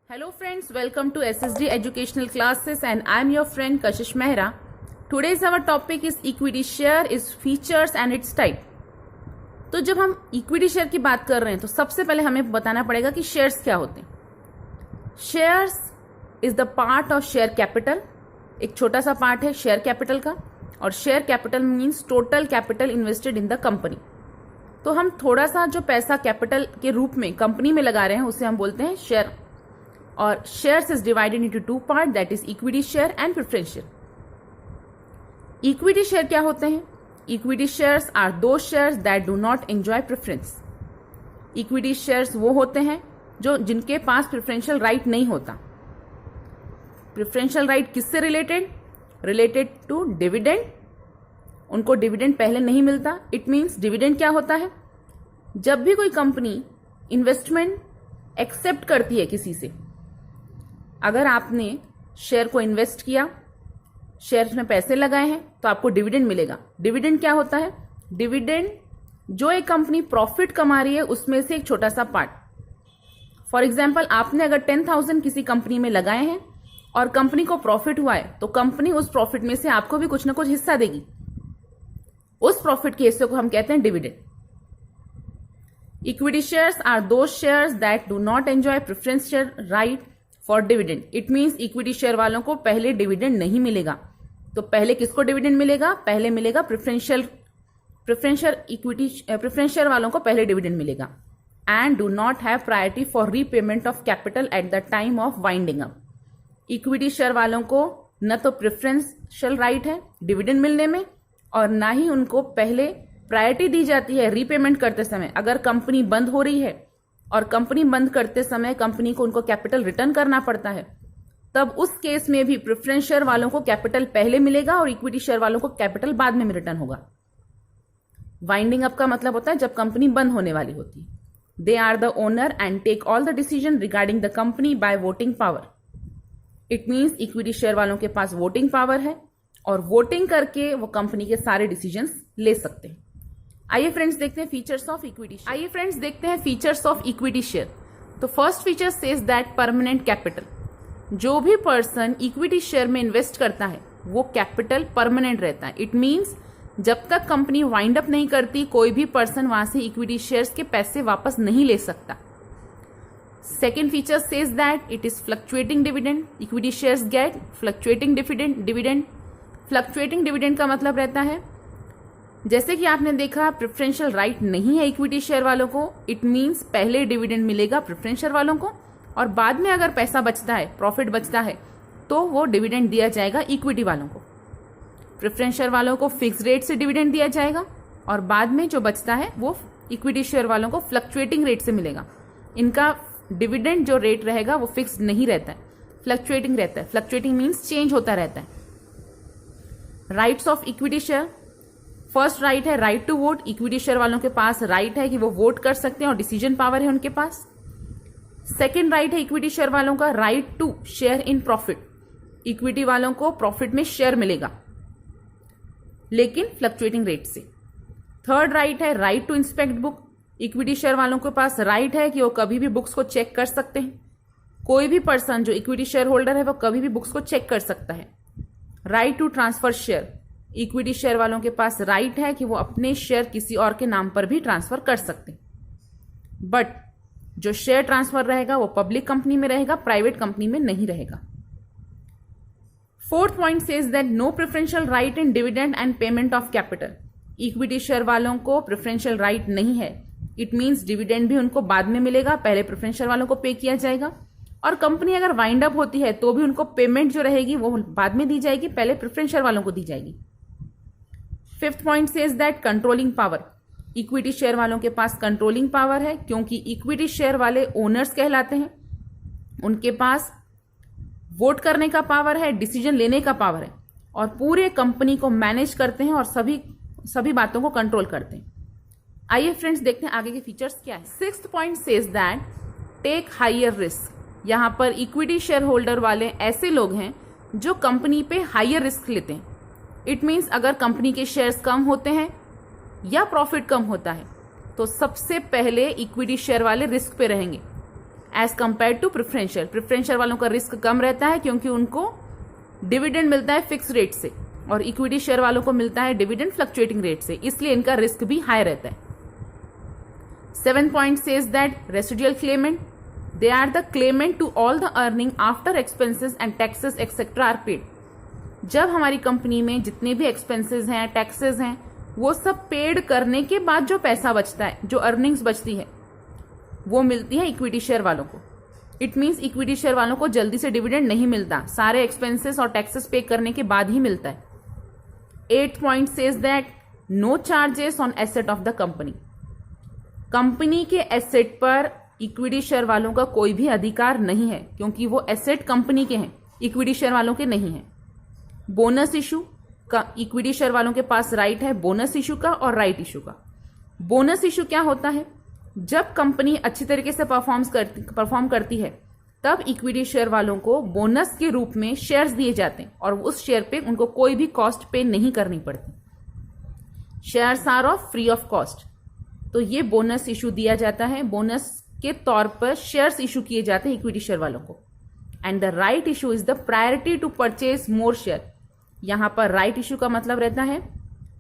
Hello friends, welcome to SSD Educational Classes and I am your friend Kashish Mehra. Today's our topic is equity share, its features and its type. तो जब हम equity share की बात कर रहे हैं तो सबसे पहले हमें बताना पड़ेगा कि शेयर्स क्या होते हैं। Shares is the part of share capital, एक छोटा सा पार्ट है शेयर कैपिटल का, और share capital means total capital invested in the company. तो हम थोड़ा सा जो पैसा कैपिटल के रूप में कंपनी में लगा रहे हैं उसे हम बोलते हैं शेयर। और shares is divided into two part, that is equity share and preference share. Equity share क्या होते हैं? Equity shares are those shares that do not enjoy preference. Equity shares वो होते हैं जो जिनके पास प्रेफरेंशियल राइट नहीं होता। प्रेफरेंशियल राइट किससे रिलेटेड टू डिविडेंड। उनको डिविडेंड पहले नहीं मिलता। इट मीन्स डिविडेंड क्या होता है? जब भी कोई कंपनी इन्वेस्टमेंट एक्सेप्ट करती है किसी से, अगर आपने शेयर को इन्वेस्ट किया, शेयर्स में पैसे लगाए हैं, तो आपको डिविडेंड मिलेगा। डिविडेंड क्या होता है? डिविडेंड जो एक कंपनी प्रॉफिट कमा रही है उसमें से एक छोटा सा पार्ट। फॉर एग्जाम्पल, आपने अगर 10,000 किसी कंपनी में लगाए हैं और कंपनी को प्रॉफिट हुआ है, तो कंपनी उस प्रॉफिट में से आपको भी कुछ ना कुछ हिस्सा देगी। उस प्रॉफिट के हिस्से को हम कहते हैं dividend. Equity shares are those shares that do not enjoy preferential right for dividend. It means equity share वालों को पहले डिविडेंड नहीं मिलेगा। तो पहले किसको डिविडेंड मिलेगा? पहले मिलेगा प्रेफरेंशियल शेयर वालों को पहले डिविडेंड मिलेगा। And do not have priority for repayment of capital at the time of winding up. Equity share वालों को न तो प्रेफरेंशियल राइट है डिविडेंड मिलने में, और ना ही उनको पहले प्रायोरिटी दी जाती है रीपेमेंट करते समय। अगर कंपनी बंद हो रही है और कंपनी बंद करते समय कंपनी को उनको कैपिटल रिटर्न करना पड़ता है, तब उस केस में भी प्रेफरेंस शेयर वालों को कैपिटल पहले मिलेगा और इक्विटी शेयर वालों को कैपिटल बाद में रिटर्न होगा। वाइंडिंग अप का मतलब होता है जब कंपनी बंद होने वाली होती है। They are the owner and take all the decision regarding the company by voting power. It means equity share वालों के पास वोटिंग पावर है और वोटिंग करके वो कंपनी के सारे डिसीजंस ले सकते हैं। आइए फ्रेंड्स देखते हैं फीचर्स ऑफ इक्विटी शेयर। तो first feature says that permanent capital. जो भी पर्सन इक्विटी शेयर में इन्वेस्ट करता है वो कैपिटल परमानेंट रहता है। इट मीन्स जब तक कंपनी वाइंड अप नहीं करती, कोई भी पर्सन वहां से इक्विटी शेयर्स के पैसे वापस नहीं ले सकता। Second feature says that it is fluctuating dividend. Equity shares get fluctuating dividend. Fluctuating dividend का मतलब रहता है, जैसे कि आपने देखा प्रेफरेंशियल राइट नहीं है इक्विटी शेयर वालों को। इट मीन्स पहले डिविडेंड मिलेगा प्रेफरेंस शेयर वालों को और बाद में अगर पैसा बचता है, प्रॉफिट बचता है, तो वो डिविडेंड दिया जाएगा इक्विटी वालों को। प्रेफरेंस शेयर वालों को फिक्स रेट से डिविडेंड दिया जाएगा और बाद में जो बचता है वो इक्विटी शेयर वालों को फ्लक्चुएटिंग रेट से मिलेगा। इनका डिविडेंड जो रेट रहेगा वो फिक्स नहीं रहता है, फ्लक्चुएटिंग रहता है। फ्लक्चुएटिंग मीन्स चेंज होता रहता है। Rights of equity share. First right है right to vote. Equity share वालों के पास राइट है कि वो वोट कर सकते हैं और डिसीजन पावर है उनके पास। सेकेंड राइट है इक्विटी शेयर वालों का right to share in profit. Equity वालों को प्रॉफिट में शेयर मिलेगा लेकिन फ्लक्चुएटिंग रेट से। थर्ड राइट है right to inspect book. Equity share वालों के पास राइट है कि वो कभी भी बुक्स को चेक कर सकते हैं। कोई भी पर्सन जो इक्विटी शेयर होल्डर है वो कभी भी बुक्स को चेक कर सकता है। Right to transfer share. Equity share वालों के पास राइट है कि वो अपने शेयर किसी और के नाम पर भी ट्रांसफर कर सकते हैं, बट जो शेयर ट्रांसफर रहेगा वो पब्लिक कंपनी में रहेगा, प्राइवेट कंपनी में नहीं रहेगा। Fourth point says that no preferential right in dividend and payment of capital. Equity share वालों को प्रेफरेंशियल राइट नहीं है। इट मीन्स डिविडेंड भी उनको बाद में मिलेगा, पहले प्रेफरेंस शेयर वालों को पे किया जाएगा और कंपनी अगर वाइंड अप होती है तो भी उनको पेमेंट जो रहेगी वो बाद में दी जाएगी, पहले प्रेफरेंस शेयर वालों को दी जाएगी। Fifth point says that controlling power. Equity share वालों के पास कंट्रोलिंग पावर है क्योंकि इक्विटी शेयर वाले ओनर्स कहलाते हैं। उनके पास वोट करने का पावर है, डिसीजन लेने का पावर है और पूरे कंपनी को मैनेज करते हैं और सभी बातों को कंट्रोल करते हैं। आइए फ्रेंड्स देखते हैं आगे के फीचर्स क्या है। Sixth point says that take higher risk. यहां पर इक्विटी शेयर होल्डर वाले ऐसे लोग हैं जो कंपनी पे हायर रिस्क लेते हैं। इट मीन्स अगर कंपनी के शेयर्स कम होते हैं या प्रॉफिट कम होता है तो सबसे पहले इक्विटी शेयर वाले रिस्क पे रहेंगे। As compare to preferential. Preferential वालों का रिस्क कम रहता है क्योंकि उनको डिविडेंड मिलता है फिक्स रेट से, और इक्विटी शेयर वालों को मिलता है डिविडेंड फ्लक्चुएटिंग रेट से, इसलिए इनका रिस्क भी हाई रहता है। 7th point says that residual claimant, they are the claimant to all the earning after expenses and taxes etc are paid। जब हमारी कंपनी में जितने भी एक्सपेंसेस हैं, टैक्सेस हैं, वो सब पेड करने के बाद जो पैसा बचता है, जो अर्निंग्स बचती है, वो मिलती है इक्विटी शेयर वालों को। इट मीन्स इक्विटी शेयर वालों को जल्दी से डिविडेंड नहीं मिलता, सारे एक्सपेंसेस और टैक्सेस पे करने के बाद ही मिलता है। 8th point says that no charges on asset of the company। Company के एसेट पर इक्विटी शेयर वालों का कोई भी अधिकार नहीं है क्योंकि वो एसेट कंपनी के हैं, इक्विटी शेयर वालों के नहीं है। बोनस इशू का इक्विटी शेयर वालों के पास राइट है, बोनस इशू का और राइट इशू का। बोनस इशू क्या होता है? जब कंपनी अच्छी तरीके से परफॉर्म करती है तब इक्विटी शेयर वालों को बोनस के रूप में शेयर्स दिए जाते हैं और उस शेयर पे उनको कोई भी कॉस्ट पे नहीं करनी पड़ती। Shares are of free of cost, तो ये बोनस इशू दिया जाता है, बोनस के तौर पर शेयर्स इशू किए जाते हैं इक्विटी शेयर वालों को। And the right issue is the priority to purchase more share. यहां पर राइट इशू का मतलब रहता है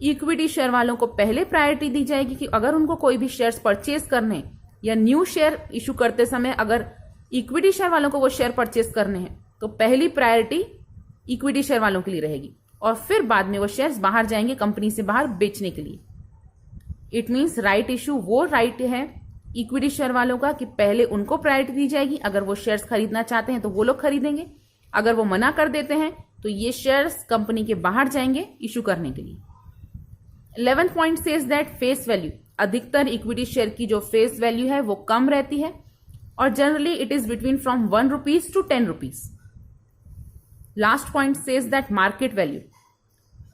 इक्विटी शेयर वालों को पहले प्रायोरिटी दी जाएगी कि अगर उनको कोई भी शेयर्स परचेज करने या न्यू शेयर इशू करते समय अगर इक्विटी शेयर वालों को वो शेयर परचेज करने हैं तो पहली प्रायोरिटी इक्विटी शेयर वालों के लिए रहेगी और फिर बाद में वो शेयर्स बाहर जाएंगे कंपनी से बाहर बेचने के लिए। इट मीन्स राइट इशू वो राइट है इक्विटी शेयर वालों का कि पहले उनको प्रायोरिटी दी जाएगी, अगर वो शेयर्स खरीदना चाहते हैं तो वो लोग खरीदेंगे, अगर वो मना कर देते हैं तो ये शेयर्स कंपनी के बाहर जाएंगे इशू करने के लिए। 11th point says that face value, अधिकतर इक्विटी शेयर की जो फेस वैल्यू है वो कम रहती है और generally it is between from 1 rupees to 10 rupees. Last point says that market value,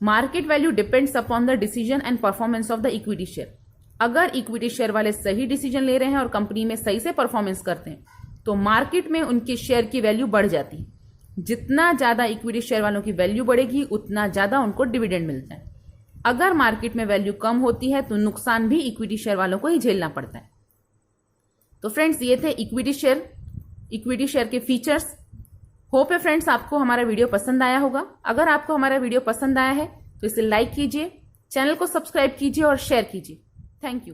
market value depends upon the decision and performance of the equity share. अगर equity share वाले सही डिसीजन ले रहे हैं और कंपनी में सही से परफॉर्मेंस करते हैं तो मार्केट में उनके शेयर की वैल्यू बढ़ जाती है। जितना ज्यादा इक्विटी शेयर वालों की वैल्यू बढ़ेगी उतना ज्यादा उनको डिविडेंड मिलता है। अगर मार्केट में वैल्यू कम होती है तो नुकसान भी इक्विटी शेयर वालों को ही झेलना पड़ता है। तो फ्रेंड्स ये थे इक्विटी शेयर के फीचर्स। होप है फ्रेंड्स आपको हमारा वीडियो पसंद आया होगा। अगर आपको हमारा वीडियो पसंद आया है तो इसे लाइक कीजिए, चैनल को सब्सक्राइब कीजिए और शेयर कीजिए। Thank you.